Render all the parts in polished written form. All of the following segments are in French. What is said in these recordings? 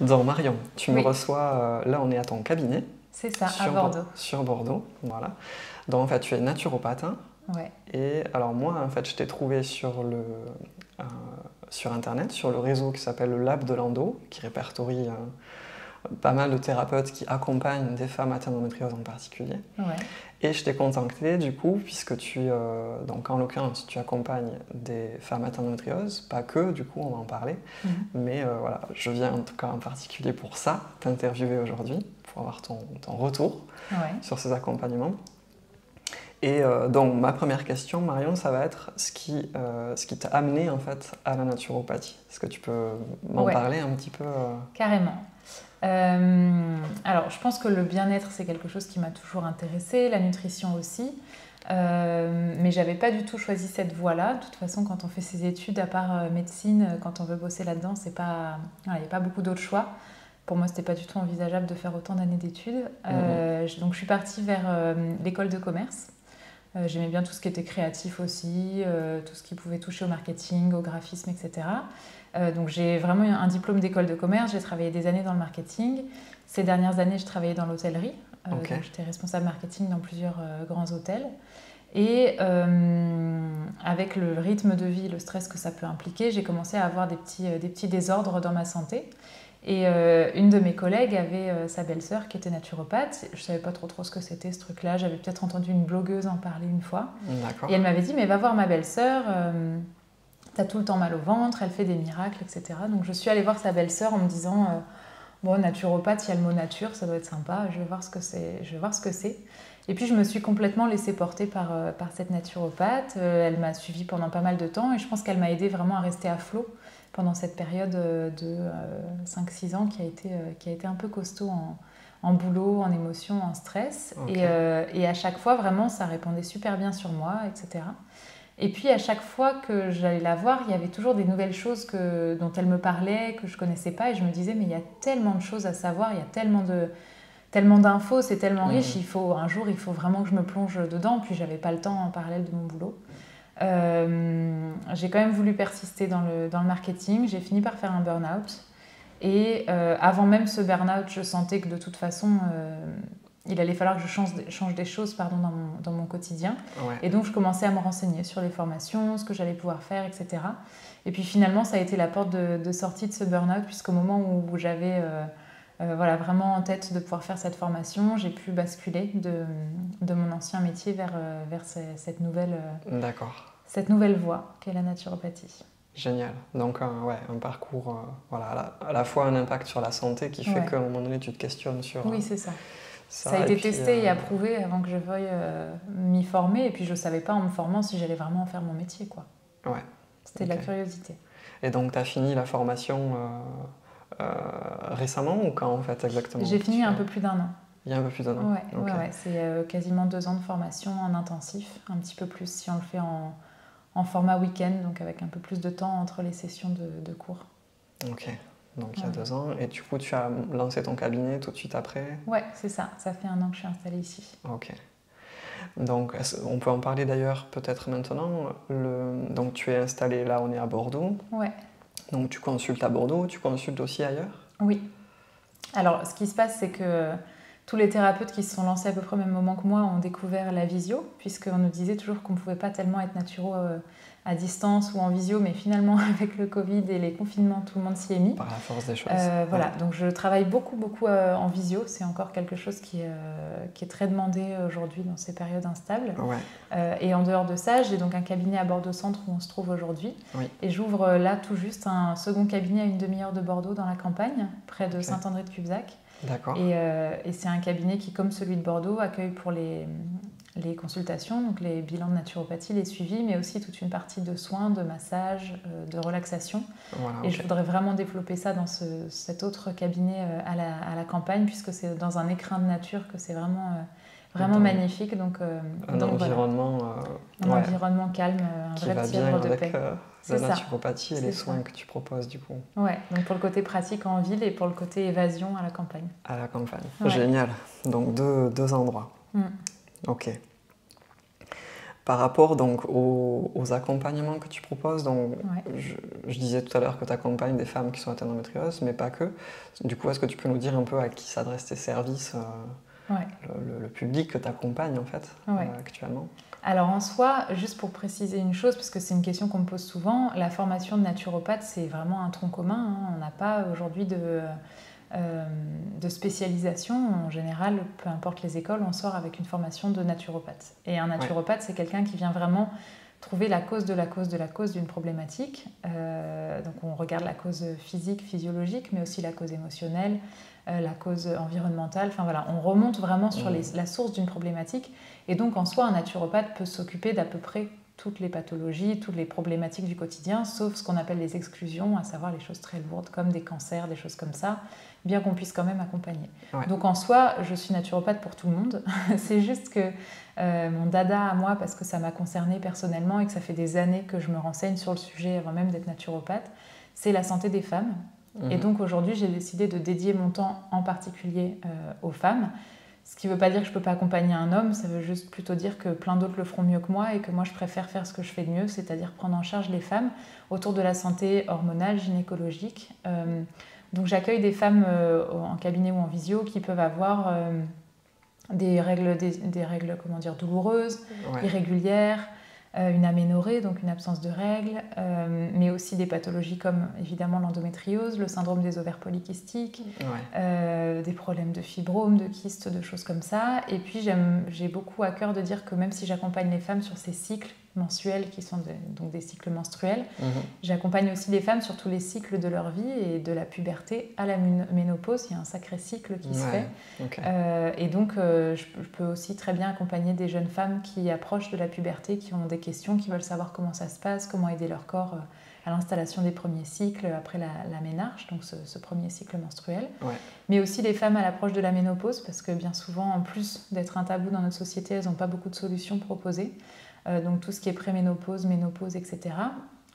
Donc Marion, tu me Oui, reçois, là on est à ton cabinet, c'est ça, à Bordeaux. Sur Bordeaux, voilà. Donc en fait tu es naturopathe, hein, Ouais. et alors moi en fait je t'ai trouvé euh, sur internet, sur le réseau qui s'appelle le Lab de l'Endo, qui répertorie pas mal de thérapeutes qui accompagnent des femmes atteintes d'endométriose en particulier. Ouais. Et je t'ai contacté du coup, puisque donc en l'occurrence, tu accompagnes des femmes atteintes d'endométriose, pas que, du coup, on va en parler. Mhm. Mais voilà, je viens en tout cas en particulier pour ça, t'interviewer aujourd'hui, pour avoir ton retour Ouais. sur ces accompagnements. Et donc, ma première question, Marion, ça va être ce qui t'a amené en fait à la naturopathie. Est-ce que tu peux m'en Ouais, parler un petit peu carrément. Alors, je pense que le bien-être, c'est quelque chose qui m'a toujours intéressée, la nutrition aussi. Mais j'avais pas du tout choisi cette voie-là. De toute façon, quand on fait ses études, à part médecine, quand on veut bosser là-dedans, c'est pas, voilà, il n'y a pas beaucoup d'autres choix. Pour moi, c'était pas du tout envisageable de faire autant d'années d'études. Donc, je suis partie vers l'école de commerce. J'aimais bien tout ce qui était créatif aussi, tout ce qui pouvait toucher au marketing, au graphisme, etc. Donc j'ai vraiment eu un diplôme d'école de commerce, j'ai travaillé des années dans le marketing. Ces dernières années, je travaillais dans l'hôtellerie, Ok. donc j'étais responsable marketing dans plusieurs grands hôtels. Et avec le rythme de vie, le stress que ça peut impliquer, j'ai commencé à avoir des petits désordres dans ma santé. Et une de mes collègues avait sa belle-sœur qui était naturopathe. Je ne savais pas trop ce que c'était ce truc-là. J'avais peut-être entendu une blogueuse en parler une fois. D'accord. Et elle m'avait dit, mais va voir ma belle-sœur, t'as tout le temps mal au ventre, elle fait des miracles, etc. Donc je suis allée voir sa belle-sœur en me disant, bon, naturopathe, il y a le mot nature, ça doit être sympa, je vais voir ce que c'est. Je vais voir ce que c'est. Et puis je me suis complètement laissée porter par cette naturopathe. Elle m'a suivie pendant pas mal de temps et je pense qu'elle m'a aidée vraiment à rester à flot pendant cette période de 5-6 ans qui a été un peu costaud en boulot, en émotion, en stress. Ok. Et à chaque fois, vraiment, ça répondait super bien sur moi, etc. Et puis, à chaque fois que j'allais la voir, il y avait toujours des nouvelles choses dont elle me parlait, que je ne connaissais pas. Et je me disais, mais il y a tellement de choses à savoir, il y a tellement d'infos, c'est tellement riche. Un jour, il faut vraiment que je me plonge dedans. Puis, je n'avais pas le temps en parallèle de mon boulot. J'ai quand même voulu persister dans le marketing. J'ai fini par faire un burn-out. Et avant même ce burn-out, je sentais que de toute façon, il allait falloir que je change des choses dans mon quotidien. Ouais. Et donc, je commençais à me renseigner sur les formations, ce que j'allais pouvoir faire, etc. Et puis finalement, ça a été la porte de sortie de ce burn-out, puisqu'au moment où j'avais voilà, vraiment en tête de pouvoir faire cette formation, j'ai pu basculer de mon ancien métier vers D'accord. cette nouvelle voie qu'est la naturopathie. Génial. Donc, ouais, un parcours, voilà, à la fois un impact sur la santé qui fait Ouais. qu'à un moment donné, tu te questionnes sur Oui, c'est ça. ça. Ça a Et été puis, testé et approuvé avant que je veuille m'y former. Et puis, je ne savais pas en me formant si j'allais vraiment en faire mon métier, quoi. ouais. C'était de la curiosité. Et donc, tu as fini la formation récemment ou quand, en fait, exactement? J'ai fini un peu plus d'un an. Il y a un peu plus d'un an. Ouais, Ok. ouais. C'est quasiment 2 ans de formation en intensif, un petit peu plus si on le fait en format week-end, donc avec un peu plus de temps entre les sessions de cours. Ok. Donc, il y a Ouais. 2 ans. Et du coup, tu as lancé ton cabinet tout de suite après? Ouais, c'est ça. Ça fait 1 an que je suis installée ici. Ok. Donc, on peut en parler d'ailleurs peut-être maintenant. Donc, tu es installé là, on est à Bordeaux. Ouais. Donc, tu consultes à Bordeaux, tu consultes aussi ailleurs? Oui. Alors, ce qui se passe, c'est que tous les thérapeutes qui se sont lancés à peu près au même moment que moi ont découvert la visio, puisqu'on nous disait toujours qu'on ne pouvait pas tellement être naturo à distance ou en visio, mais finalement, avec le Covid et les confinements, tout le monde s'y est mis. Par la force des choses. Voilà, Ouais. donc je travaille beaucoup en visio. C'est encore quelque chose qui est très demandé aujourd'hui dans ces périodes instables. Ouais. Et en dehors de ça, j'ai donc un cabinet à Bordeaux Centre où on se trouve aujourd'hui. Oui. Et j'ouvre là tout juste un second cabinet à une demi-heure de Bordeaux dans la campagne, près de Saint-André-de-Cubzac. D'accord. Et c'est un cabinet qui, comme celui de Bordeaux, accueille pour les consultations, donc les bilans de naturopathie, les suivis, mais aussi toute une partie de soins, de massage, de relaxation. Voilà, Et je voudrais vraiment développer ça dans cet autre cabinet à la campagne, puisque c'est dans un écrin de nature que c'est vraiment magnifique. Donc, un environnement, un environnement calme, un qui vrai va petit bien havre de avec paix. la naturopathie et les ça. soins que tu proposes du coup. Ouais, donc pour le côté pratique en ville et pour le côté évasion à la campagne. À la campagne. Ouais. Génial. Donc deux endroits. Mm. Ok. Par rapport donc aux accompagnements que tu proposes, donc Ouais. je disais tout à l'heure que tu accompagnes des femmes qui sont atteintes d'endométriose, mais pas que. Du coup, est-ce que tu peux nous dire un peu à qui s'adressent tes services, Ouais. le public que tu accompagnes en fait Ouais. actuellement? Alors en soi, juste pour préciser une chose, parce que c'est une question qu'on me pose souvent, la formation de naturopathe, c'est vraiment un tronc commun, hein. On n'a pas aujourd'hui de spécialisation. En général, peu importe les écoles, on sort avec une formation de naturopathe. Et un naturopathe, c'est quelqu'un qui vient vraiment trouver la cause de la cause de la cause d'une problématique. Donc on regarde la cause physique, physiologique, mais aussi la cause émotionnelle, la cause environnementale. Enfin voilà, on remonte vraiment sur la source d'une problématique. Et donc en soi, un naturopathe peut s'occuper d'à peu près toutes les pathologies, toutes les problématiques du quotidien, sauf ce qu'on appelle les exclusions, à savoir les choses très lourdes comme des cancers, des choses comme ça, bien qu'on puisse quand même accompagner. Ouais. Donc en soi, je suis naturopathe pour tout le monde. C'est juste que mon dada à moi, parce que ça m'a concernée personnellement et que ça fait des années que je me renseigne sur le sujet avant même d'être naturopathe, c'est la santé des femmes. Et donc aujourd'hui, j'ai décidé de dédier mon temps en particulier aux femmes. Ce qui ne veut pas dire que je ne peux pas accompagner un homme, ça veut juste plutôt dire que plein d'autres le feront mieux que moi et que moi je préfère faire ce que je fais de mieux, c'est-à-dire prendre en charge les femmes autour de la santé hormonale, gynécologique. Donc j'accueille des femmes en cabinet ou en visio qui peuvent avoir des règles comment dire, douloureuses, irrégulières, une aménorrhée, donc une absence de règles, mais aussi des pathologies comme évidemment l'endométriose, le syndrome des ovaires polykystiques, des problèmes de fibromes, de kystes, de choses comme ça. Et puis j'ai beaucoup à cœur de dire que même si j'accompagne les femmes sur ces cycles mensuels qui sont donc des cycles menstruels, j'accompagne aussi les femmes sur tous les cycles de leur vie et de la puberté à la ménopause. Il y a un sacré cycle qui se fait. Et donc je peux aussi très bien accompagner des jeunes femmes qui approchent de la puberté, qui ont des questions, qui veulent savoir comment ça se passe, comment aider leur corps à l'installation des premiers cycles après la ménarche, donc ce premier cycle menstruel. Mais aussi les femmes à l'approche de la ménopause, parce que bien souvent, en plus d'être un tabou dans notre société, elles n'ont pas beaucoup de solutions proposées. Donc tout ce qui est préménopause, ménopause, etc.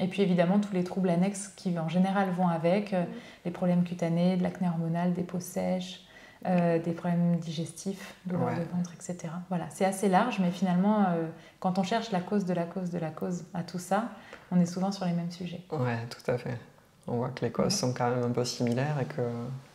Et puis évidemment tous les troubles annexes qui en général vont avec, les problèmes cutanés, de l'acné hormonal, des peaux sèches, des problèmes digestifs, douleurs de ventre, etc. Voilà, c'est assez large, mais finalement, quand on cherche la cause de la cause de la cause à tout ça, on est souvent sur les mêmes sujets. Ouais, tout à fait. On voit que les causes sont quand même un peu similaires et que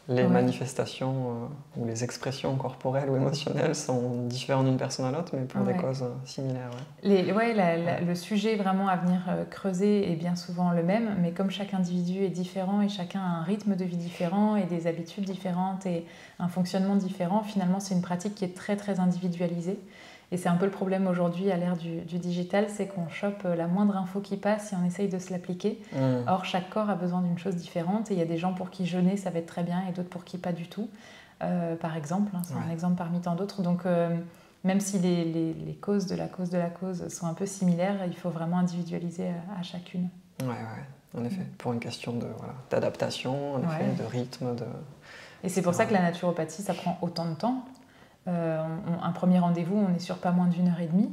les manifestations ou les expressions corporelles ou émotionnelles sont différentes d'une personne à l'autre, mais pour des causes similaires. Le sujet vraiment à venir creuser est bien souvent le même, mais comme chaque individu est différent et chacun a un rythme de vie différent et des habitudes différentes et un fonctionnement différent, finalement c'est une pratique qui est très très individualisée. Et c'est un peu le problème aujourd'hui à l'ère du digital, c'est qu'on chope la moindre info qui passe et on essaye de se l'appliquer. Or, chaque corps a besoin d'une chose différente et il y a des gens pour qui jeûner, ça va être très bien et d'autres pour qui pas du tout, par exemple. C'est un exemple parmi tant d'autres. Donc, même si les causes de la cause de la cause sont un peu similaires, il faut vraiment individualiser à chacune. En effet, pour une question d'adaptation, de rythme. Et c'est pour ça que la naturopathie, ça prend autant de temps. Un premier rendez-vous, on est sur pas moins d'1h30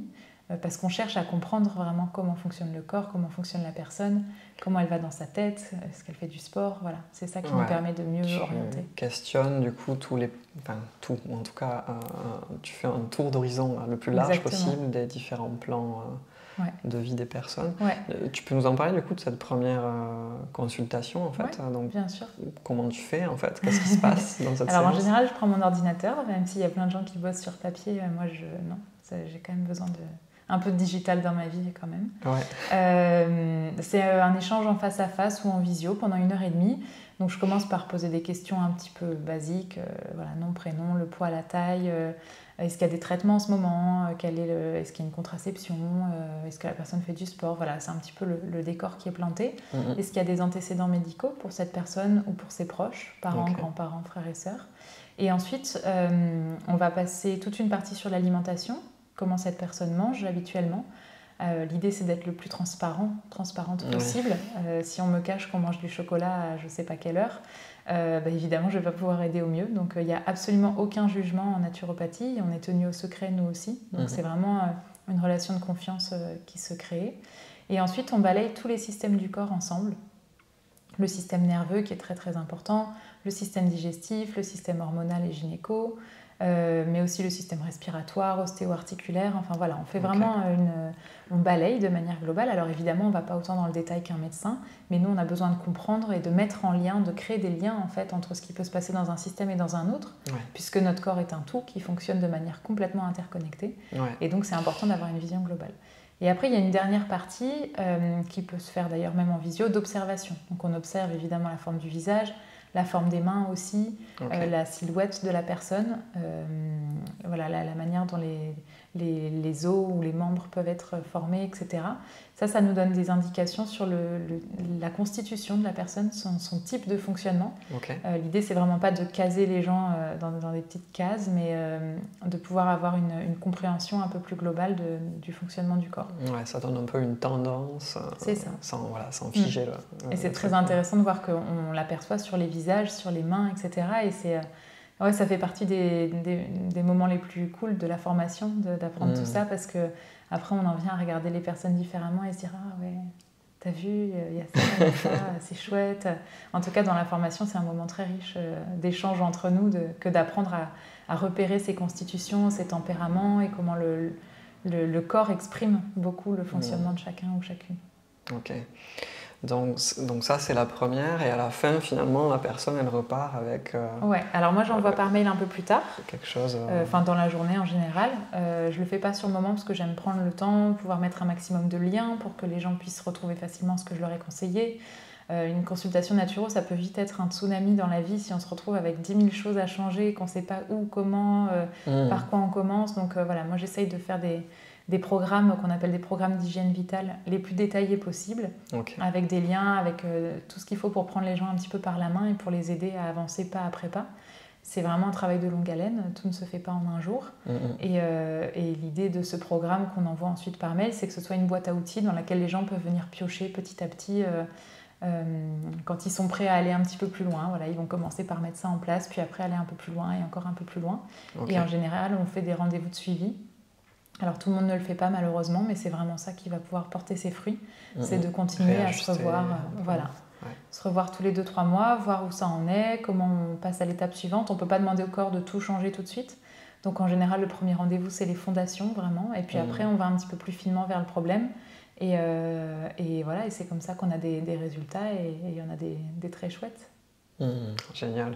parce qu'on cherche à comprendre vraiment comment fonctionne le corps, comment fonctionne la personne, comment elle va dans sa tête, est-ce qu'elle fait du sport, voilà. C'est ça qui nous permet de mieux orienter. Tu questionnes du coup tout, ou en tout cas tu fais un tour d'horizon le plus large possible des différents plans de vie des personnes. Tu peux nous en parler du coup de cette première consultation en fait, donc, bien sûr. Comment tu fais en fait? Qu'est-ce qui se passe dans cette séance? Alors en général, je prends mon ordinateur, même s'il y a plein de gens qui bossent sur papier, moi non, j'ai quand même besoin un peu de digital dans ma vie quand même. C'est un échange en face à face ou en visio pendant 1h30. Donc je commence par poser des questions un petit peu basiques, nom, prénom, le poids, la taille, est-ce qu'il y a des traitements en ce moment, est-ce qu'il y a une contraception, est-ce que la personne fait du sport, voilà, c'est un petit peu le décor qui est planté. Est-ce qu'il y a des antécédents médicaux pour cette personne ou pour ses proches, parents, grands-parents, frères et sœurs. Et ensuite, on va passer toute une partie sur l'alimentation, comment cette personne mange habituellement. L'idée c'est d'être le plus transparente possible. Si on me cache qu'on mange du chocolat à je ne sais pas quelle heure, évidemment je ne vais pas pouvoir aider au mieux. Donc il n'y a absolument aucun jugement en naturopathie. On est tenu au secret nous aussi. Donc c'est vraiment une relation de confiance qui se crée. Et ensuite on balaye tous les systèmes du corps ensemble. Le système nerveux qui est très très important, le système digestif, le système hormonal et gynéco, mais aussi le système respiratoire, ostéo-articulaire. Enfin voilà, on fait vraiment on balaye de manière globale. Alors évidemment, on ne va pas autant dans le détail qu'un médecin, mais nous, on a besoin de comprendre et de mettre en lien, de créer des liens en fait entre ce qui peut se passer dans un système et dans un autre, puisque notre corps est un tout qui fonctionne de manière complètement interconnectée. Et donc, c'est important d'avoir une vision globale. Et après, il y a une dernière partie qui peut se faire d'ailleurs même en visio, d'observation. Donc, on observe évidemment la forme du visage, la forme des mains aussi, la silhouette de la personne, voilà, la manière dont les os ou les membres peuvent être formés, etc. Ça nous donne des indications sur la constitution de la personne, son type de fonctionnement. L'idée, c'est vraiment pas de caser les gens dans des petites cases, mais de pouvoir avoir une compréhension un peu plus globale du fonctionnement du corps. Ouais, ça donne un peu une tendance, sans figer. Et c'est très intéressant de voir qu'on l'aperçoit sur les visages, sur les mains, etc. Et ça fait partie des moments les plus cool de la formation, d'apprendre tout ça, parce que après on en vient à regarder les personnes différemment et se dire ah ouais, t'as vu, il y a ça, c'est chouette. En tout cas, dans la formation, c'est un moment très riche d'échange entre nous, que d'apprendre à repérer ses constitutions, ses tempéraments et comment le corps exprime beaucoup le fonctionnement de chacun ou chacune. Ok. Donc ça, c'est la première, et à la fin, finalement, la personne, elle repart avec... Ouais, alors moi, j'envoie par mail un peu plus tard. Quelque chose... dans la journée en général. Je le fais pas sur le moment parce que j'aime prendre le temps, pouvoir mettre un maximum de liens pour que les gens puissent retrouver facilement ce que je leur ai conseillé. Une consultation naturo, ça peut vite être un tsunami dans la vie si on se retrouve avec 10 000 choses à changer, qu'on ne sait pas où, comment, par quoi on commence. Donc voilà, moi, j'essaye de faire des programmes qu'on appelle des programmes d'hygiène vitale les plus détaillés possibles, avec des liens, avec tout ce qu'il faut pour prendre les gens un petit peu par la main et pour les aider à avancer pas après pas. C'est vraiment un travail de longue haleine, tout ne se fait pas en un jour. Et l'idée de ce programme qu'on envoie ensuite par mail, c'est que ce soit une boîte à outils dans laquelle les gens peuvent venir piocher petit à petit quand ils sont prêts à aller un petit peu plus loin. Voilà, ils vont commencer par mettre ça en place, puis après aller un peu plus loin et encore un peu plus loin. Et en général, on fait des rendez-vous de suivi. Alors tout le monde ne le fait pas malheureusement, mais c'est vraiment ça qui va pouvoir porter ses fruits. C'est de continuer à se revoir, se revoir tous les 2-3 mois, voir où ça en est, comment on passe à l'étape suivante. On ne peut pas demander au corps de tout changer tout de suite. Donc en général, le premier rendez-vous, c'est les fondations vraiment. Et puis après, on va un petit peu plus finement vers le problème. Et voilà, et c'est comme ça qu'on a des résultats, et il y en a des très chouettes. Génial.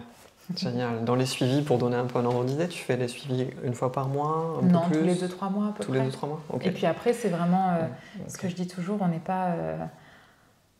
Génial. Dans les suivis, pour donner un peu un ordre d'idée, tu fais les suivis une fois par mois, un peu plus ? Tous les 2-3 mois à peu près. Tous les 2-3 mois, Et puis après, c'est vraiment ce que je dis toujours, on n'est pas...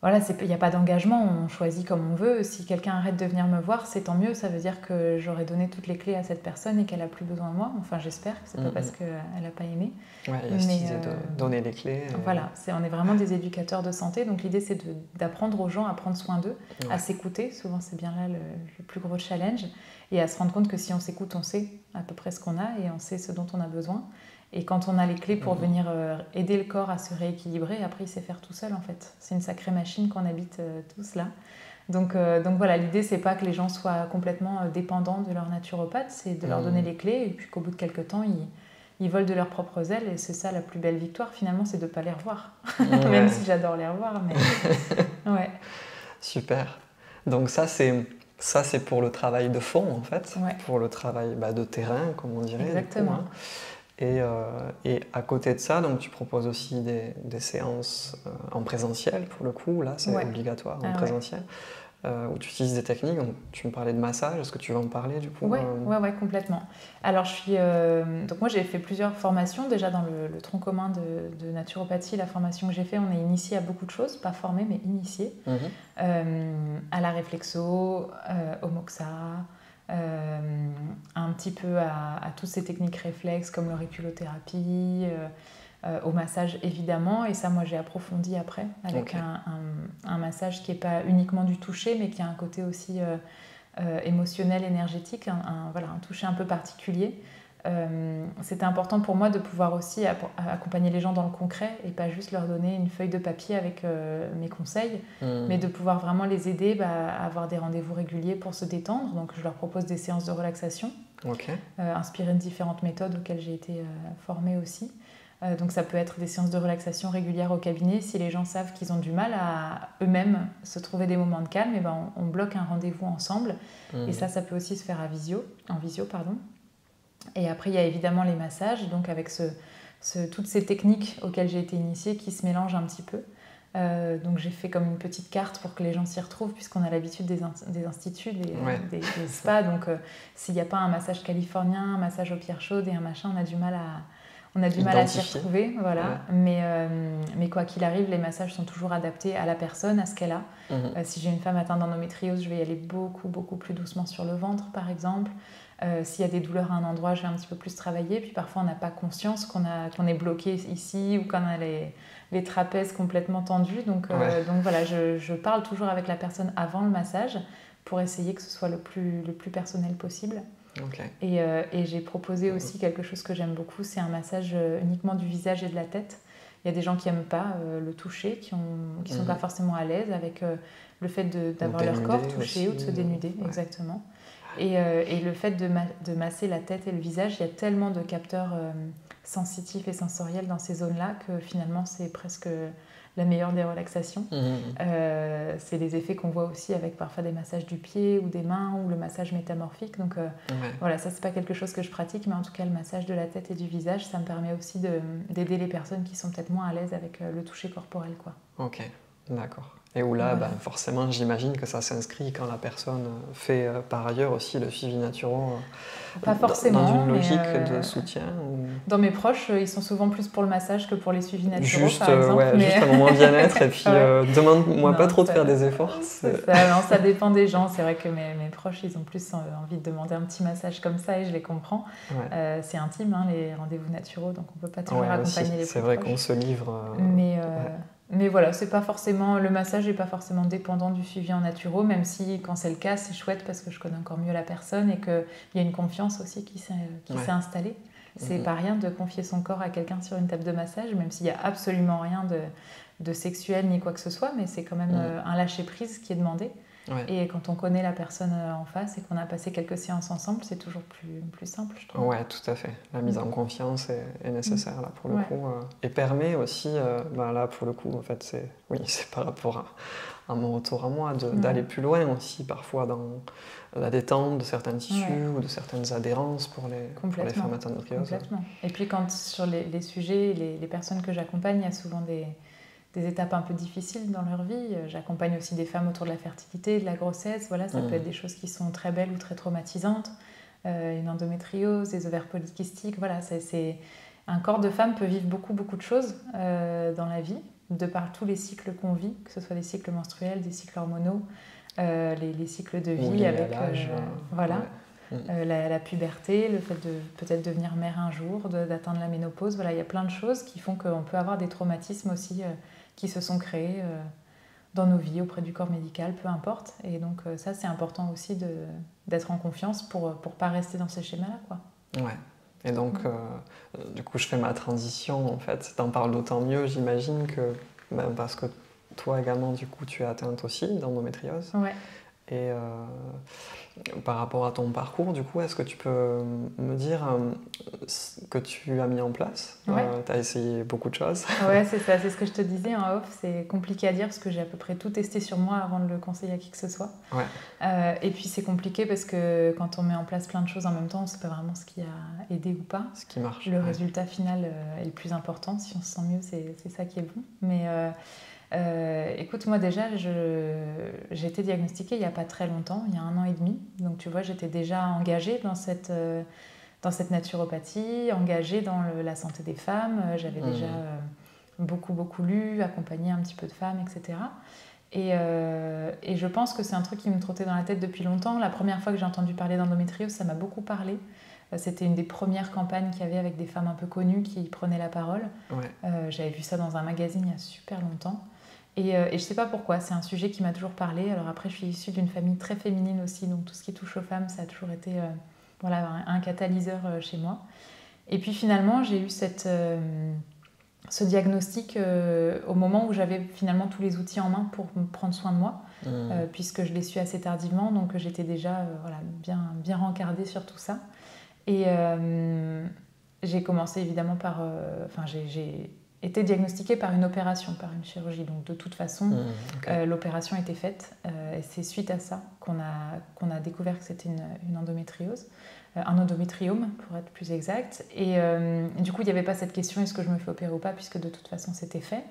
il n'y a pas d'engagement, on choisit comme on veut. Si quelqu'un arrête de venir me voir, c'est tant mieux, ça veut dire que j'aurais donné toutes les clés à cette personne et qu'elle n'a plus besoin de moi. Enfin, j'espère que c'est pas parce qu'elle n'a pas aimé. Ouais, il y a cette idée de donner les clés. Voilà, on est vraiment des éducateurs de santé, donc l'idée c'est d'apprendre aux gens à prendre soin d'eux, à s'écouter. Souvent, c'est bien là le plus gros challenge, et à se rendre compte que si on s'écoute, on sait à peu près ce qu'on a et on sait ce dont on a besoin. Et quand on a les clés pour venir aider le corps à se rééquilibrer, après il sait faire tout seul en fait. C'est une sacrée machine qu'on habite tous là. Donc voilà, l'idée c'est pas que les gens soient complètement dépendants de leur naturopathe, c'est de leur donner les clés, et puis qu'au bout de quelques temps, ils volent de leurs propres ailes, et c'est ça la plus belle victoire finalement, c'est de pas les revoir. Même si j'adore les revoir, mais ouais. Super. Donc ça c'est pour le travail de fond en fait, pour le travail de terrain comme on dirait. Exactement. Du coup, et à côté de ça, donc tu proposes aussi des séances en présentiel pour le coup, là c'est obligatoire en présentiel, où tu utilises des techniques. Donc, tu me parlais de massage, est-ce que tu veux en parler du coup? Oui, complètement. Alors donc moi j'ai fait plusieurs formations déjà dans le tronc commun de naturopathie. La formation que j'ai fait, on est initié à beaucoup de choses, pas formé mais initié, à la réflexo, au moxa, un petit peu à toutes ces techniques réflexes comme l'auriculothérapie, au massage évidemment, et ça moi j'ai approfondi après avec un massage qui n'est pas uniquement du toucher mais qui a un côté aussi émotionnel, énergétique, un toucher un peu particulier. C'était important pour moi de pouvoir aussi accompagner les gens dans le concret et pas juste leur donner une feuille de papier avec mes conseils, mais de pouvoir vraiment les aider à avoir des rendez-vous réguliers pour se détendre. Donc je leur propose des séances de relaxation, inspirées de différentes méthodes auxquelles j'ai été formée aussi. Donc ça peut être des séances de relaxation régulières au cabinet. Si les gens savent qu'ils ont du mal à eux-mêmes se trouver des moments de calme, on bloque un rendez-vous ensemble. Et ça peut aussi se faire en visio. Et après, il y a évidemment les massages, donc avec toutes ces techniques auxquelles j'ai été initiée qui se mélangent un petit peu. Donc j'ai fait comme une petite carte pour que les gens s'y retrouvent, puisqu'on a l'habitude des instituts, des spas. Donc s'il n'y a pas un massage californien, un massage aux pierres chaudes et un machin, on a du mal à s'y retrouver. Voilà. Ouais. Mais quoi qu'il arrive, les massages sont toujours adaptés à la personne, à ce qu'elle a. Si j'ai une femme atteinte d'endométriose, je vais y aller beaucoup, beaucoup plus doucement sur le ventre, par exemple. S'il y a des douleurs à un endroit, je vais un petit peu plus travailler. Puis parfois, on n'a pas conscience qu'on est bloqué ici ou qu'on a les trapèzes complètement tendus. Donc voilà, je parle toujours avec la personne avant le massage pour essayer que ce soit le plus personnel possible. Okay. Et j'ai proposé aussi quelque chose que j'aime beaucoup, c'est un massage uniquement du visage et de la tête. Il y a des gens qui n'aiment pas le toucher, qui ne sont pas forcément à l'aise avec le fait d'avoir leur corps touché ou de se dénuder, exactement. Et le fait de masser la tête et le visage, il y a tellement de capteurs sensitifs et sensoriels dans ces zones-là que finalement c'est presque la meilleure des relaxations. C'est les effets qu'on voit aussi avec parfois des massages du pied ou des mains ou le massage métamorphique. Donc voilà, ça c'est pas quelque chose que je pratique, mais en tout cas le massage de la tête et du visage, ça me permet aussi d'aider les personnes qui sont peut-être moins à l'aise avec le toucher corporel, quoi. Ok, d'accord. Et où là, voilà. Forcément, j'imagine que ça s'inscrit quand la personne fait par ailleurs aussi le suivi naturel. Pas forcément. Dans une logique de soutien ou... Dans mes proches, ils sont souvent plus pour le massage que pour les suivis naturels, par exemple. Ouais, juste un moment bien-être et puis demande-moi pas trop de faire des efforts. Ça dépend des gens. C'est vrai que mes proches, ils ont plus envie de demander un petit massage comme ça et je les comprends. C'est intime, hein, les rendez-vous naturels, donc on peut pas toujours accompagner les proches. C'est vrai qu'on se livre... Mais voilà, c'est pas forcément, le massage n'est pas forcément dépendant du suivi en naturo, même si quand c'est le cas, c'est chouette parce que je connais encore mieux la personne et qu'il y a une confiance aussi qui s'est installée. C'est pas rien de confier son corps à quelqu'un sur une table de massage, même s'il n'y a absolument rien de sexuel ni quoi que ce soit, mais c'est quand même un lâcher-prise qui est demandé. Et quand on connaît la personne en face et qu'on a passé quelques séances ensemble, c'est toujours plus simple, je trouve. Ouais, tout à fait. La mise en confiance est nécessaire là pour le coup, et permet aussi, là pour le coup, en fait, c'est par rapport à mon retour à moi, d'aller plus loin aussi parfois dans la détente de certains tissus ou de certaines adhérences pour les femmes atteintes d'endométriose. Complètement. Et puis quand sur les sujets, les personnes que j'accompagne, il y a souvent des étapes un peu difficiles dans leur vie. J'accompagne aussi des femmes autour de la fertilité, de la grossesse. Voilà, ça peut être des choses qui sont très belles ou très traumatisantes. Une endométriose, des ovaires polykystiques. Voilà, un corps de femme peut vivre beaucoup, beaucoup de choses dans la vie, de par tous les cycles qu'on vit, que ce soit des cycles menstruels, des cycles hormonaux, les cycles de vie avec la puberté, le fait de peut-être devenir mère un jour, d'atteindre la ménopause. Voilà, il y a plein de choses qui font qu'on peut avoir des traumatismes aussi qui se sont créés dans nos vies, auprès du corps médical, peu importe. Et donc ça, c'est important aussi d'être en confiance pour pas rester dans ces schémas-là, quoi. Ouais. Et donc, du coup, je fais ma transition, en fait. T'en parles d'autant mieux, j'imagine, que parce que toi également, du coup, tu es atteinte aussi d'endométriose. Ouais. Et par rapport à ton parcours, du coup, est-ce que tu peux me dire ce que tu as mis en place? Tu as essayé beaucoup de choses. Ouais, c'est ça, c'est ce que je te disais en off. C'est compliqué à dire parce que j'ai à peu près tout testé sur moi avant de le conseiller à qui que ce soit. Et puis c'est compliqué parce que quand on met en place plein de choses en même temps, on ne sait pas vraiment ce qui a aidé ou pas. Ce qui marche. Le résultat final est le plus important. Si on se sent mieux, c'est ça qui est bon. Mais écoute, moi déjà, j'ai été diagnostiquée il n'y a pas très longtemps, il y a 1 an et demi. Donc tu vois, j'étais déjà engagée dans cette naturopathie, engagée dans la santé des femmes. J'avais déjà beaucoup, beaucoup lu, accompagné un petit peu de femmes, etc. Et je pense que c'est un truc qui me trottait dans la tête depuis longtemps. La première fois que j'ai entendu parler d'endométriose, ça m'a beaucoup parlé. C'était une des premières campagnes qu'il y avait avec des femmes un peu connues qui prenaient la parole. J'avais vu ça dans un magazine il y a super longtemps. Et je ne sais pas pourquoi, c'est un sujet qui m'a toujours parlé. Alors après, je suis issue d'une famille très féminine aussi, donc tout ce qui touche aux femmes, ça a toujours été un catalyseur chez moi. Et puis finalement, j'ai eu ce diagnostic au moment où j'avais finalement tous les outils en main pour prendre soin de moi, puisque je l'ai su assez tardivement, donc j'étais déjà bien rencardée sur tout ça. Et j'ai commencé évidemment par... été diagnostiquée par une opération, par une chirurgie. Donc de toute façon, l'opération était faite. Et c'est suite à ça qu'on a découvert que c'était une endométriose, un endométriome pour être plus exact. Et du coup, il n'y avait pas cette question est-ce que je me fais opérer ou pas, puisque de toute façon c'était fait.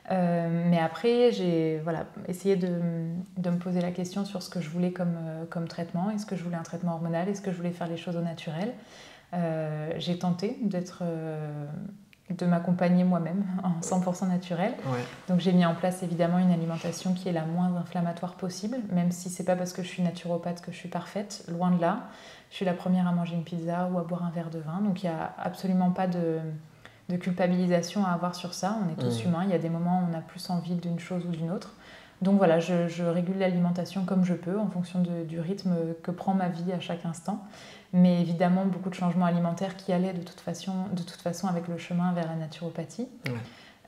Mais après, j'ai essayé de me poser la question sur ce que je voulais comme traitement. Est-ce que je voulais un traitement hormonal? Est-ce que je voulais faire les choses au naturel? J'ai tenté de m'accompagner moi-même en 100% naturel. Ouais. Donc j'ai mis en place évidemment une alimentation qui est la moins inflammatoire possible, même si c'est pas parce que je suis naturopathe que je suis parfaite, loin de là. Je suis la première à manger une pizza ou à boire un verre de vin, donc il n'y a absolument pas de culpabilisation à avoir sur ça. On est tous humains, il y a des moments où on a plus envie d'une chose ou d'une autre. Donc voilà, je régule l'alimentation comme je peux en fonction du rythme que prend ma vie à chaque instant. Mais évidemment, beaucoup de changements alimentaires qui allaient de toute façon avec le chemin vers la naturopathie.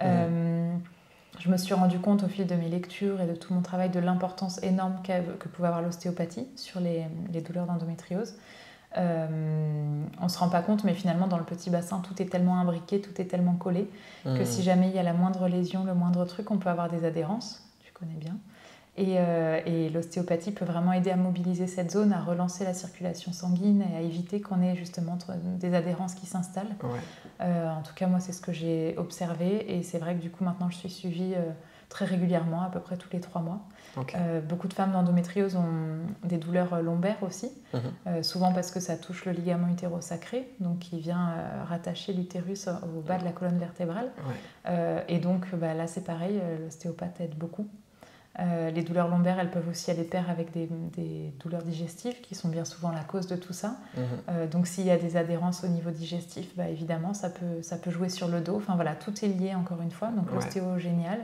Je me suis rendu compte au fil de mes lectures et de tout mon travail de l'importance énorme que pouvait avoir l'ostéopathie sur les douleurs d'endométriose. On ne se rend pas compte, mais finalement dans le petit bassin tout est tellement imbriqué, tout est tellement collé que si jamais il y a la moindre lésion, le moindre truc, on peut avoir des adhérences, tu connais bien, et l'ostéopathie peut vraiment aider à mobiliser cette zone, à relancer la circulation sanguine et à éviter qu'on ait justement des adhérences qui s'installent. En tout cas moi c'est ce que j'ai observé, et c'est vrai que du coup maintenant je suis suivie très régulièrement, à peu près tous les 3 mois. Beaucoup de femmes d'endométriose ont des douleurs lombaires aussi, souvent parce que ça touche le ligament utérosacré, donc qui vient rattacher l'utérus au bas de la colonne vertébrale. Et donc là c'est pareil, l'ostéopathe aide beaucoup. Les douleurs lombaires, elles peuvent aussi aller de pair avec des douleurs digestives qui sont bien souvent la cause de tout ça. Donc s'il y a des adhérences au niveau digestif, évidemment ça peut jouer sur le dos. Enfin voilà, tout est lié encore une fois, donc l'ostéo génial.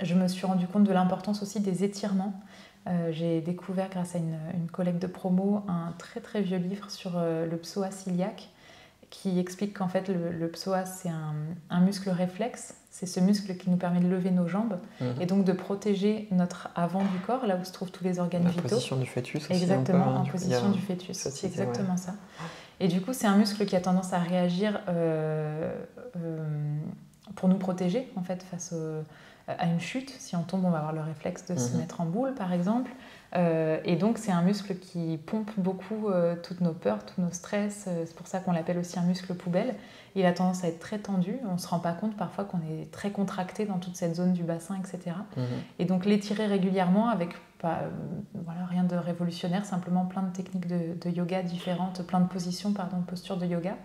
Je me suis rendu compte de l'importance aussi des étirements. J'ai découvert grâce à une collègue de promo un très très vieux livre sur le psoas iliaque qui explique qu'en fait le psoas c'est un muscle réflexe, c'est ce muscle qui nous permet de lever nos jambes et donc de protéger notre avant du corps, là où se trouvent tous les organes vitaux. La position du fœtus aussi. Exactement, en position du fœtus, c'est exactement ça. Et du coup c'est un muscle qui a tendance à réagir pour nous protéger en fait face à une chute. Si on tombe, on va avoir le réflexe de se mettre en boule par exemple. Et donc c'est un muscle qui pompe beaucoup toutes nos peurs, tous nos stress. C'est pour ça qu'on l'appelle aussi un muscle poubelle. Il a tendance à être très tendu. On ne se rend pas compte parfois qu'on est très contracté dans toute cette zone du bassin, etc. Et donc l'étirer régulièrement avec rien de révolutionnaire, simplement plein de techniques de yoga différentes, plein de positions, postures de yoga.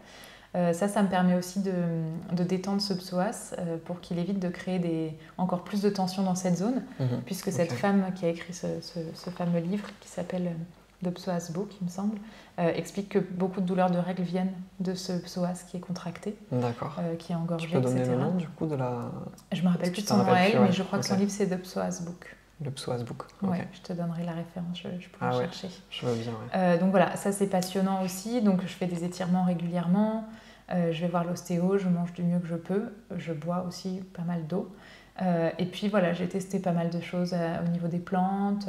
Ça me permet aussi de détendre ce psoas pour qu'il évite de créer encore plus de tension dans cette zone, puisque cette femme qui a écrit ce fameux livre qui s'appelle The Psoas Book, il me semble, explique que beaucoup de douleurs de règles viennent de ce psoas qui est contracté, qui est engorgé, tu peux donner etc. le nom du coup de la... Je me rappelle plus de son nom à elle, mais je crois que son livre c'est The Psoas Book. Le Psoas Book. Ouais, je te donnerai la référence, je pourrais chercher. Je veux bien. Donc voilà, ça c'est passionnant aussi. Donc je fais des étirements régulièrement. Je vais voir l'ostéo, je mange du mieux que je peux, je bois aussi pas mal d'eau. Et puis voilà, j'ai testé pas mal de choses au niveau des plantes,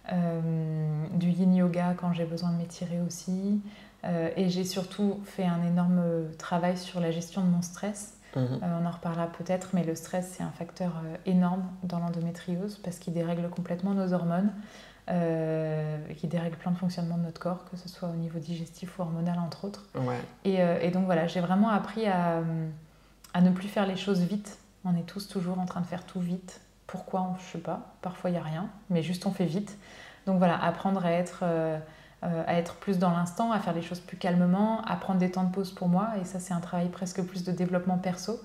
du yin yoga quand j'ai besoin de m'étirer aussi. Et j'ai surtout fait un énorme travail sur la gestion de mon stress. On en reparlera peut-être, mais le stress c'est un facteur énorme dans l'endométriose parce qu'il dérègle complètement nos hormones. Qui dérègle plein de fonctionnements de notre corps, que ce soit au niveau digestif ou hormonal entre autres. Et donc voilà, j'ai vraiment appris à ne plus faire les choses vite. On est tous toujours en train de faire tout vite. Pourquoi? Je sais pas. Parfois il n'y a rien, mais juste on fait vite. Donc voilà, apprendre à être plus dans l'instant, à faire les choses plus calmement, à prendre des temps de pause pour moi. Et ça c'est un travail presque plus de développement perso,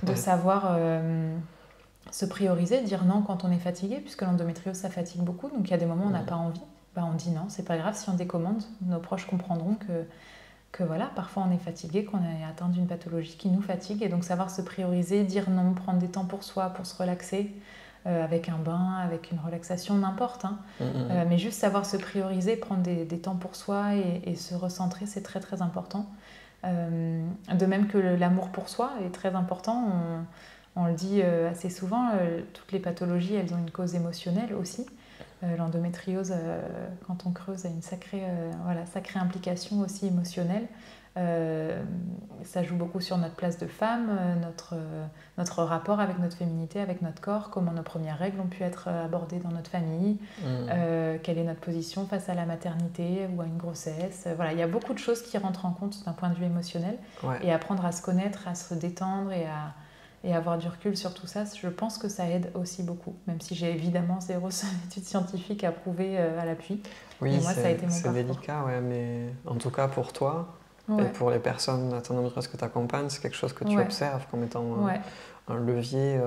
de savoir... se prioriser, dire non quand on est fatigué, puisque l'endométriose ça fatigue beaucoup, donc il y a des moments où on n'a pas envie, on dit non, c'est pas grave, si on décommande, nos proches comprendront que voilà, parfois on est fatigué, qu'on est atteint d'une pathologie qui nous fatigue, et donc savoir se prioriser, dire non, prendre des temps pour soi, pour se relaxer, avec un bain, avec une relaxation, n'importe, mais juste savoir se prioriser, prendre des temps pour soi et se recentrer, c'est très très important. De même que l'amour pour soi est très important. On le dit assez souvent, toutes les pathologies, elles ont une cause émotionnelle aussi. L'endométriose, quand on creuse, a une sacrée implication aussi émotionnelle. Ça joue beaucoup sur notre place de femme, notre rapport avec notre féminité, avec notre corps, comment nos premières règles ont pu être abordées dans notre famille, quelle est notre position face à la maternité ou à une grossesse. Voilà, il y a beaucoup de choses qui rentrent en compte d'un point de vue émotionnel. Et apprendre à se connaître, à se détendre et avoir du recul sur tout ça, je pense que ça aide aussi beaucoup, même si j'ai évidemment zéro étude scientifique à prouver à l'appui. Oui, ça a été mon parcours. C'est délicat, mais en tout cas pour toi, et pour les personnes à ton entourage que tu accompagnes, c'est quelque chose que tu observes comme étant un levier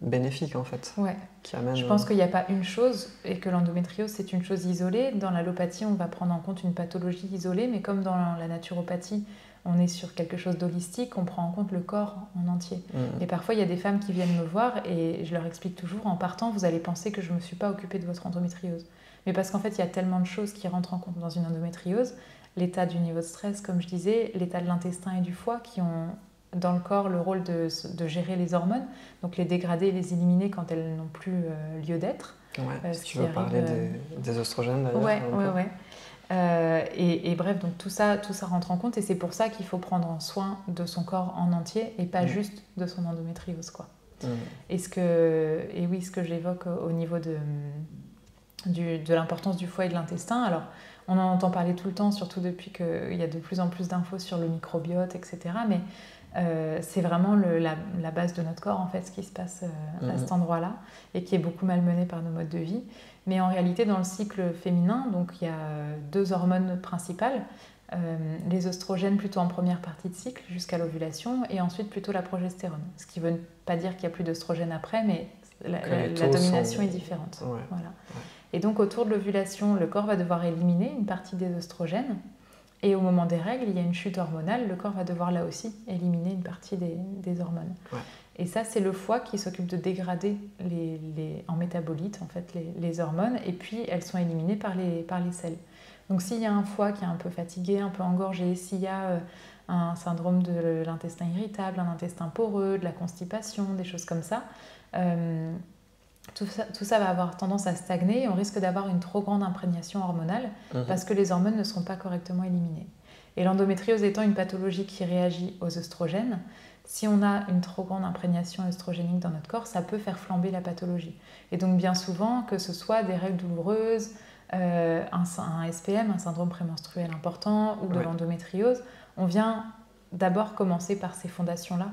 bénéfique en fait. Qui amène, je pense qu'il n'y a pas une chose et que l'endométriose c'est une chose isolée. Dans l'allopathie, on va prendre en compte une pathologie isolée, mais comme dans la naturopathie, on est sur quelque chose d'holistique, on prend en compte le corps en entier. Et parfois, il y a des femmes qui viennent me voir et je leur explique toujours, en partant, vous allez penser que je ne me suis pas occupée de votre endométriose. Mais parce qu'en fait, il y a tellement de choses qui rentrent en compte dans une endométriose. L'état du niveau de stress, comme je disais, l'état de l'intestin et du foie qui ont dans le corps le rôle de gérer les hormones, donc les dégrader et les éliminer quand elles n'ont plus lieu d'être. Si tu veux parler des oestrogènes d'ailleurs. Et bref, donc tout ça rentre en compte et c'est pour ça qu'il faut prendre soin de son corps en entier et pas juste de son endométriose, quoi. Et ce que j'évoque au niveau de l'importance du foie et de l'intestin, alors on en entend parler tout le temps, surtout depuis qu'il y a de plus en plus d'infos sur le microbiote, etc. Mais c'est vraiment la base de notre corps, en fait, ce qui se passe à cet endroit-là et qui est beaucoup malmené par nos modes de vie. Mais en réalité, dans le cycle féminin, donc, il y a 2 hormones principales, les oestrogènes plutôt en première partie de cycle jusqu'à l'ovulation et ensuite plutôt la progestérone. Ce qui ne veut pas dire qu'il n'y a plus d'oestrogène après, mais la domination est différente. Voilà. Et donc autour de l'ovulation, le corps va devoir éliminer une partie des oestrogènes. Et au moment des règles, il y a une chute hormonale, le corps va devoir là aussi éliminer une partie des hormones. Et ça, c'est le foie qui s'occupe de dégrader en métabolites en fait, les hormones, et puis elles sont éliminées par les selles. Donc s'il y a un foie qui est un peu fatigué, un peu engorgé, s'il y a un syndrome de l'intestin irritable, un intestin poreux, de la constipation, des choses comme ça, tout ça va avoir tendance à stagner et on risque d'avoir une trop grande imprégnation hormonale parce que les hormones ne seront pas correctement éliminées. Et l'endométriose étant une pathologie qui réagit aux œstrogènes, si on a une trop grande imprégnation œstrogénique dans notre corps, ça peut faire flamber la pathologie. Et donc bien souvent, que ce soit des règles douloureuses, un SPM, un syndrome prémenstruel important ou de l'endométriose, on vient d'abord commencer par ces fondations-là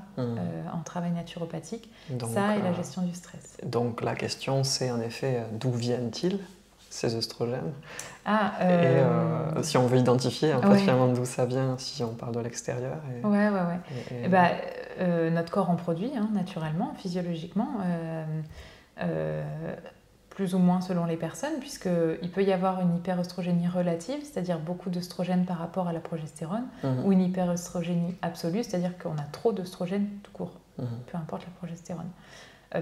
en travail naturopathique, donc, ça et la gestion du stress. Donc la question c'est en effet d'où viennent-ils ces œstrogènes et si on veut identifier un peu finalement d'où ça vient, si on parle de l'extérieur. Notre corps en produit naturellement, physiologiquement, plus ou moins selon les personnes, puisqu'il peut y avoir une hyperœstrogénie relative, c'est-à-dire beaucoup d'œstrogène par rapport à la progestérone, ou une hyperœstrogénie absolue, c'est-à-dire qu'on a trop d'œstrogène tout court, peu importe la progestérone.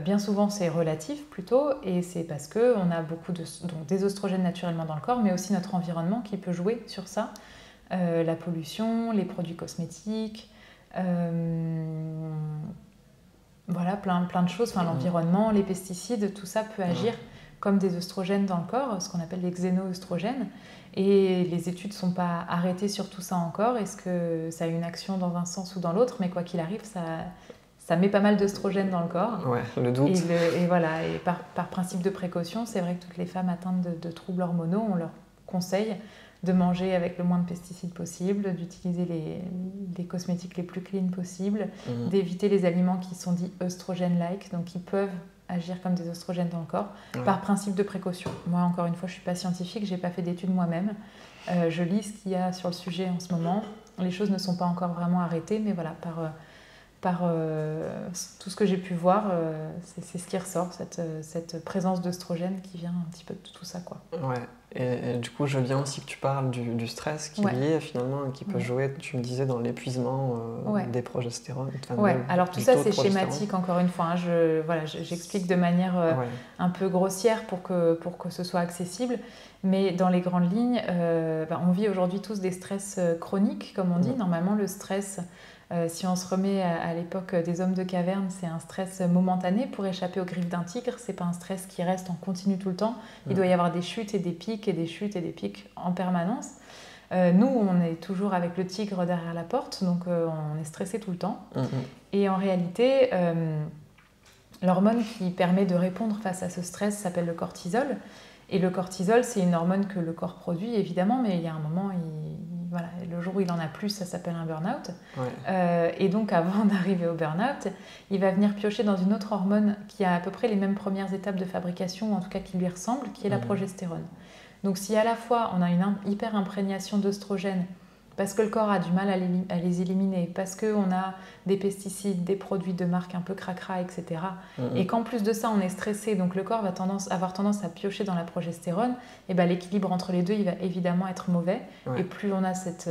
Bien souvent, c'est relatif plutôt, et c'est parce qu'on a beaucoup des oestrogènes naturellement dans le corps, mais aussi notre environnement qui peut jouer sur ça. La pollution, les produits cosmétiques, voilà, plein de choses, l'environnement, les pesticides, tout ça peut agir comme des œstrogènes dans le corps, ce qu'on appelle les xénoœstrogènes. Et les études ne sont pas arrêtées sur tout ça encore. Est-ce que ça a une action dans un sens ou dans l'autre? Mais quoi qu'il arrive, ça met pas mal d'œstrogènes dans le corps. Le doute. Et voilà, et par principe de précaution, c'est vrai que toutes les femmes atteintes de troubles hormonaux, on leur conseille de manger avec le moins de pesticides possible, d'utiliser les cosmétiques les plus clean possibles, d'éviter les aliments qui sont dits œstrogènes-like, donc qui peuvent agir comme des oestrogènes dans le corps, par principe de précaution. Moi, encore une fois, je ne suis pas scientifique, je n'ai pas fait d'études moi-même. Je lis ce qu'il y a sur le sujet en ce moment. Les choses ne sont pas encore vraiment arrêtées, mais voilà, par tout ce que j'ai pu voir, c'est ce qui ressort, cette présence d'œstrogène qui vient un petit peu de tout ça, quoi. Et du coup, je viens aussi que tu parles du stress qui est lié finalement, qui peut jouer, tu me disais, dans l'épuisement des progestérones. Alors tout ça, c'est schématique, encore une fois. J'explique de manière un peu grossière pour que ce soit accessible. Mais dans les grandes lignes, on vit aujourd'hui tous des stress chroniques, comme on dit. Normalement, le stress, Si on se remet à l'époque des hommes de caverne, c'est un stress momentané pour échapper aux griffes d'un tigre. C'est pas un stress qui reste en continu tout le temps. Il doit y avoir des chutes et des pics et des chutes et des pics en permanence. Nous, on est toujours avec le tigre derrière la porte, donc on est stressé tout le temps. Et en réalité, l'hormone qui permet de répondre face à ce stress s'appelle le cortisol. Et le cortisol, c'est une hormone que le corps produit, évidemment, mais il y a un moment, voilà, le jour où il en a plus, ça s'appelle un burn-out. Et donc, avant d'arriver au burn-out, il va venir piocher dans une autre hormone qui a à peu près les mêmes premières étapes de fabrication, ou en tout cas qui lui ressemble, qui est la progestérone. Donc, si à la fois on a une hyper imprégnation d'œstrogène, parce que le corps a du mal à les éliminer, parce qu'on a des pesticides, des produits de marque un peu cracra, etc. Et qu'en plus de ça, on est stressé, donc le corps va avoir tendance à piocher dans la progestérone, et ben, l'équilibre entre les deux, il va évidemment être mauvais. Et plus on a cette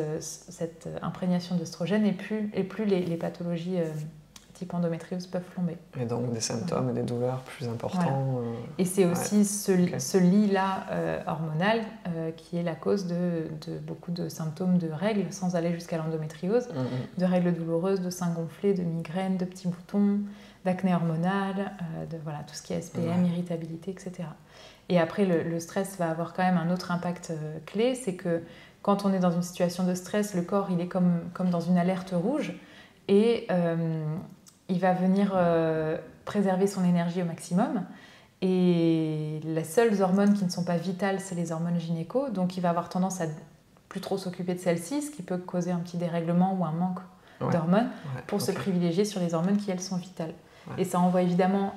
imprégnation d'œstrogène, et plus les pathologies type endométriose peuvent flamber. Et donc des symptômes et des douleurs plus importants. Et c'est aussi ce lit-là hormonal qui est la cause de beaucoup de symptômes de règles, sans aller jusqu'à l'endométriose, de règles douloureuses, de seins gonflés, de migraines, de petits boutons, d'acné hormonal, de voilà, tout ce qui est SPM, irritabilité, etc. Et après, le stress va avoir quand même un autre impact clé, c'est que quand on est dans une situation de stress, le corps il est comme dans une alerte rouge, et il va venir préserver son énergie au maximum. Et les seules hormones qui ne sont pas vitales, c'est les hormones gynéco. Donc il va avoir tendance à plus trop s'occuper de celles-ci, ce qui peut causer un petit dérèglement ou un manque d'hormones, pour se privilégier sur les hormones qui, elles, sont vitales. Et ça envoie évidemment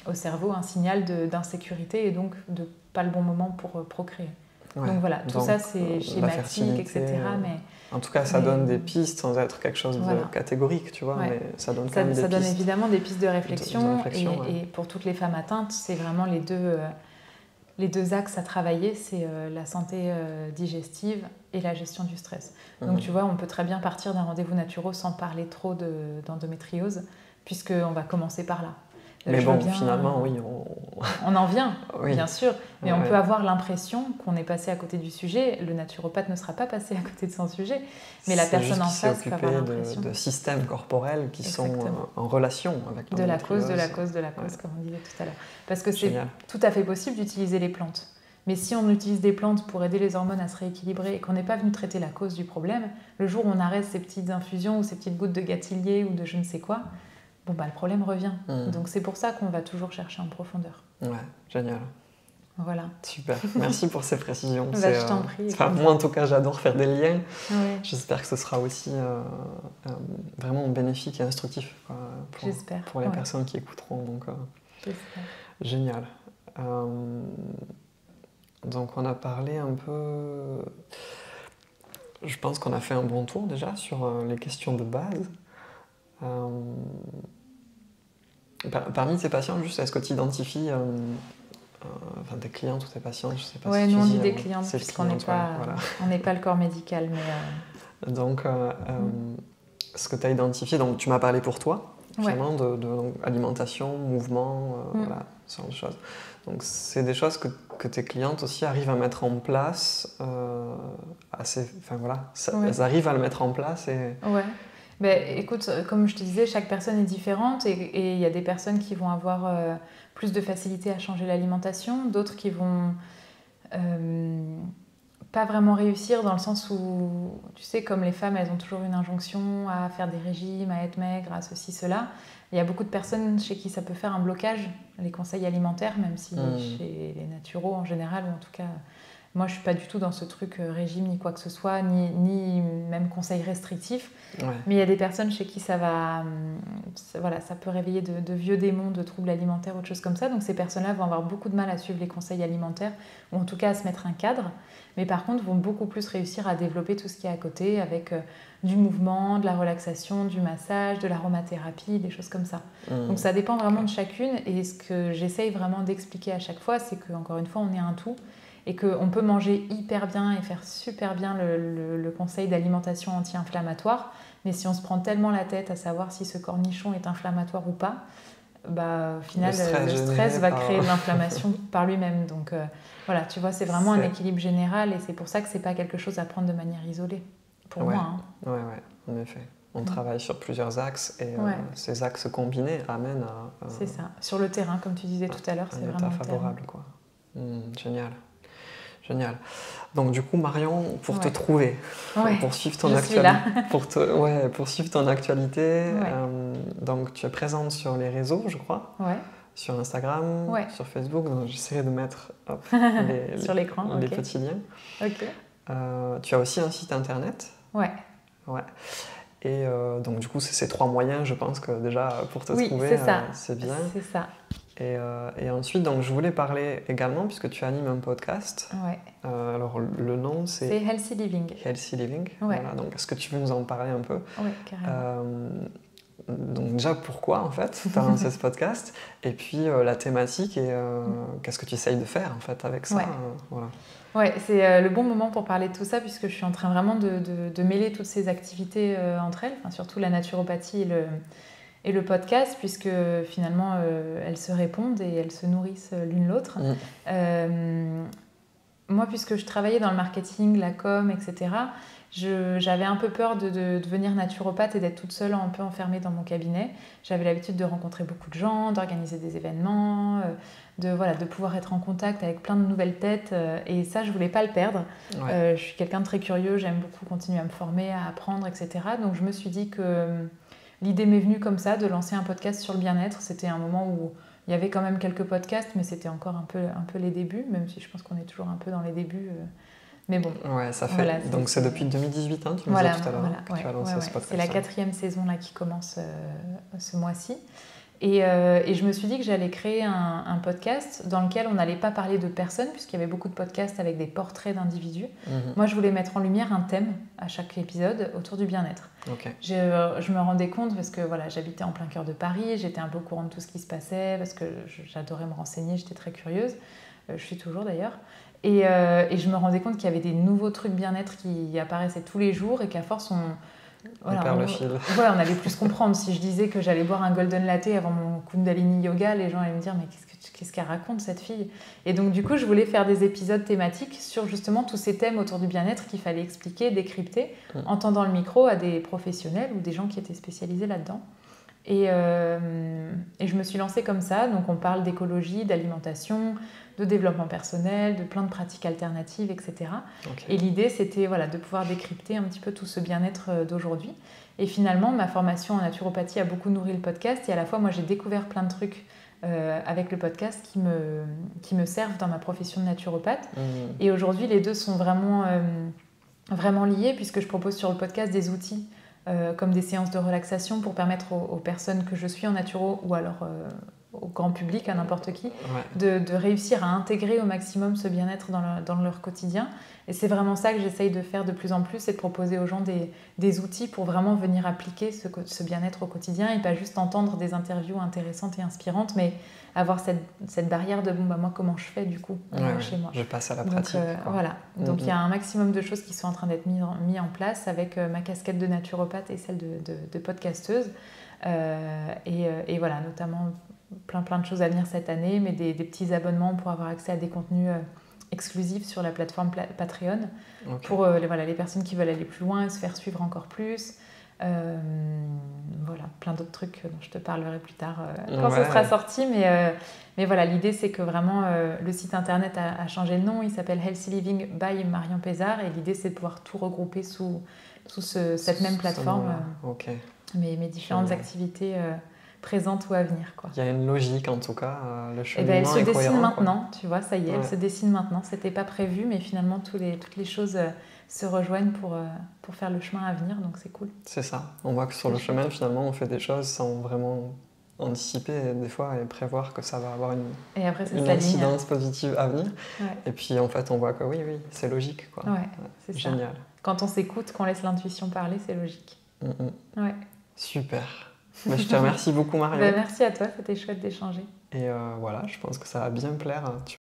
au cerveau un signal d'insécurité et donc de pas le bon moment pour procréer. Donc voilà, tout ça c'est schématique, etc. Mais en tout cas, ça donne des pistes sans être quelque chose de catégorique, tu vois, mais ça donne quand même des pistes. Ça donne évidemment des pistes de réflexion, et pour toutes les femmes atteintes, c'est vraiment les deux axes à travailler, c'est la santé digestive et la gestion du stress. Donc tu vois, on peut très bien partir d'un rendez-vous naturo sans parler trop d'endométriose, puisqu'on va commencer par là. Mais bon, finalement, oui. On en vient, bien sûr, mais on peut avoir l'impression qu'on est passé à côté du sujet. Le naturopathe ne sera pas passé à côté de son sujet, mais la personne en face peut avoir l'impression. De systèmes corporels qui sont en relation avec l'endométriose. De la cause, comme on disait tout à l'heure. Parce que c'est tout à fait possible d'utiliser les plantes. Mais si on utilise des plantes pour aider les hormones à se rééquilibrer et qu'on n'est pas venu traiter la cause du problème, le jour où on arrête ces petites infusions ou ces petites gouttes de Gatillier ou de je ne sais quoi, bon, bah, le problème revient. Donc c'est pour ça qu'on va toujours chercher en profondeur. Ouais, génial. Voilà. Super, merci pour ces précisions. Je t'en prie. Moi, en tout cas, j'adore faire des liens. J'espère que ce sera aussi vraiment bénéfique et instructif pour les personnes qui écouteront. Donc, j'espère. Génial. Donc, on a parlé un peu... Je pense qu'on a fait un bon tour déjà sur les questions de base. Parmi tes patients, juste, est-ce que tu identifies tes clients ou tes patients, je sais pas si nous tu on dis, dit des clients puisqu'on n'est pas le corps médical. Mais Donc, ce que tu as identifié, donc tu m'as parlé pour toi, finalement, donc, alimentation, mouvement, voilà, ce genre de choses. Donc, c'est des choses que tes clientes aussi arrivent à mettre en place elles arrivent à le mettre en place et... Écoute, comme je te disais, chaque personne est différente et il y a des personnes qui vont avoir plus de facilité à changer l'alimentation, d'autres qui vont pas vraiment réussir dans le sens où, tu sais, comme les femmes, elles ont toujours une injonction à faire des régimes, à être maigres, à ceci, cela. Il y a beaucoup de personnes chez qui ça peut faire un blocage, les conseils alimentaires, même si chez les naturaux en général, ou en tout cas... Moi, je ne suis pas du tout dans ce truc régime, ni quoi que ce soit, ni même conseil restrictif. Mais il y a des personnes chez qui ça peut réveiller de vieux démons, de troubles alimentaires, autre chose comme ça. Donc ces personnes-là vont avoir beaucoup de mal à suivre les conseils alimentaires, ou en tout cas à se mettre un cadre. Mais par contre, vont beaucoup plus réussir à développer tout ce qui est à côté, avec du mouvement, de la relaxation, du massage, de l'aromathérapie, des choses comme ça. Donc ça dépend vraiment de chacune. Et ce que j'essaye vraiment d'expliquer à chaque fois, c'est qu'encore une fois, on est un tout. Et qu'on peut manger hyper bien et faire super bien le conseil d'alimentation anti-inflammatoire, mais si on se prend tellement la tête à savoir si ce cornichon est inflammatoire ou pas, au final, le stress va créer de l'inflammation par lui-même. Donc voilà, tu vois, c'est vraiment un équilibre général et c'est pour ça que c'est pas quelque chose à prendre de manière isolée, pour moi. Ouais, en effet. On travaille sur plusieurs axes et ces axes combinés amènent à... c'est ça. Sur le terrain, comme tu disais tout à l'heure, c'est vraiment un état favorable, quoi. Génial. Génial. Donc du coup, Marion, pour te trouver, pour suivre ton actualité, pour suivre ton actualité, donc tu es présente sur les réseaux, je crois, sur Instagram, sur Facebook. Donc j'essaierai de mettre sur l'écran, les petits liens. Tu as aussi un site internet. Ouais. Et donc du coup, c'est ces 3 moyens, je pense que déjà pour te trouver, c'est bien. C'est ça. Et ensuite, donc, je voulais parler également, puisque tu animes un podcast. Alors, le nom, c'est Healthy Living. Healthy Living. Voilà. Donc, est-ce que tu veux nous en parler un peu? Oui, carrément. Donc, déjà, pourquoi, en fait, tu as lancé ce podcast? Et puis, la thématique et qu'est-ce que tu essayes de faire, en fait, avec ça? Voilà. Ouais, c'est le bon moment pour parler de tout ça, puisque je suis en train vraiment de mêler toutes ces activités entre elles, enfin, surtout la naturopathie et le podcast, puisque finalement elles se répondent et elles se nourrissent l'une l'autre. Moi, puisque je travaillais dans le marketing, la com, etc., j'avais un peu peur de devenir naturopathe et d'être toute seule un peu enfermée dans mon cabinet. J'avais l'habitude de rencontrer beaucoup de gens, d'organiser des événements, de pouvoir être en contact avec plein de nouvelles têtes, et ça, je voulais pas le perdre. Je suis quelqu'un de très curieux, j'aime beaucoup continuer à me former, à apprendre, etc. Donc je me suis dit que l'idée m'est venue comme ça, de lancer un podcast sur le bien-être. C'était un moment où il y avait quand même quelques podcasts, mais c'était encore un peu les débuts, même si je pense qu'on est toujours un peu dans les débuts. Mais bon. Ouais, ça fait. Voilà, donc c'est depuis 2018, hein, tu me disais tout à l'heure, que tu as lancé ce podcast. C'est la 4e saison là, qui commence ce mois-ci. Et je me suis dit que j'allais créer un podcast dans lequel on n'allait pas parler de personnes, puisqu'il y avait beaucoup de podcasts avec des portraits d'individus. Moi, je voulais mettre en lumière un thème à chaque épisode autour du bien-être. Je me rendais compte, parce que voilà, j'habitais en plein cœur de Paris, j'étais un peu au courant de tout ce qui se passait, parce que j'adorais me renseigner, j'étais très curieuse. Je suis toujours d'ailleurs. Et je me rendais compte qu'il y avait des nouveaux trucs bien-être qui apparaissaient tous les jours et qu'à force, on allait plus comprendre. Si je disais que j'allais boire un golden latte avant mon Kundalini Yoga, les gens allaient me dire mais qu'est-ce qu'elle raconte cette fille? Et donc du coup, je voulais faire des épisodes thématiques sur justement tous ces thèmes autour du bien-être qu'il fallait expliquer, décrypter, en tendant le micro à des professionnels ou des gens qui étaient spécialisés là-dedans. Et je me suis lancée comme ça. Donc on parle d'écologie, d'alimentation, de développement personnel, de plein de pratiques alternatives, etc. Et l'idée, c'était de pouvoir décrypter un petit peu tout ce bien-être d'aujourd'hui. Et finalement, ma formation en naturopathie a beaucoup nourri le podcast. Et à la fois, moi, j'ai découvert plein de trucs avec le podcast qui me servent dans ma profession de naturopathe. Et aujourd'hui, les deux sont vraiment liés, puisque je propose sur le podcast des outils comme des séances de relaxation pour permettre aux personnes que je suis en naturo ou alors au grand public, à n'importe qui, de réussir à intégrer au maximum ce bien-être dans leur quotidien. Et c'est vraiment ça que j'essaye de faire de plus en plus, c'est de proposer aux gens des outils pour vraiment venir appliquer ce bien-être au quotidien et pas juste entendre des interviews intéressantes et inspirantes, mais avoir cette barrière de moi comment je fais du coup chez moi. Je passe à la pratique. Donc il y a un maximum de choses qui sont en train d'être mis en place avec ma casquette de naturopathe et celle de podcasteuse. Et voilà, notamment plein de choses à venir cette année, mais des petits abonnements pour avoir accès à des contenus exclusifs sur la plateforme Patreon pour les personnes qui veulent aller plus loin et se faire suivre encore plus. Plein d'autres trucs dont je te parlerai plus tard quand ce sera sorti, mais voilà, l'idée c'est que vraiment le site internet a changé de nom, il s'appelle Healthy Living by Marion Pézard, et l'idée c'est de pouvoir tout regrouper sous cette même plateforme, mes différentes activités présentes ou à venir, quoi. Il y a une logique en tout cas, le cheminement elle se est dessine cohérent, maintenant, tu vois, ça y est, elle se dessine maintenant. C'était pas prévu, mais finalement toutes les choses se rejoignent pour faire le chemin à venir, donc c'est cool. C'est ça, on voit que sur le chemin finalement on fait des choses sans vraiment anticiper des fois et prévoir que ça va avoir une incidence positive à venir. Et puis en fait on voit que oui, c'est logique, quoi. C'est génial. Ça. Quand on s'écoute, qu'on laisse l'intuition parler, c'est logique. Super. Je te remercie beaucoup, Marion. Merci à toi, c'était chouette d'échanger. Et voilà, je pense que ça va bien plaire. Tu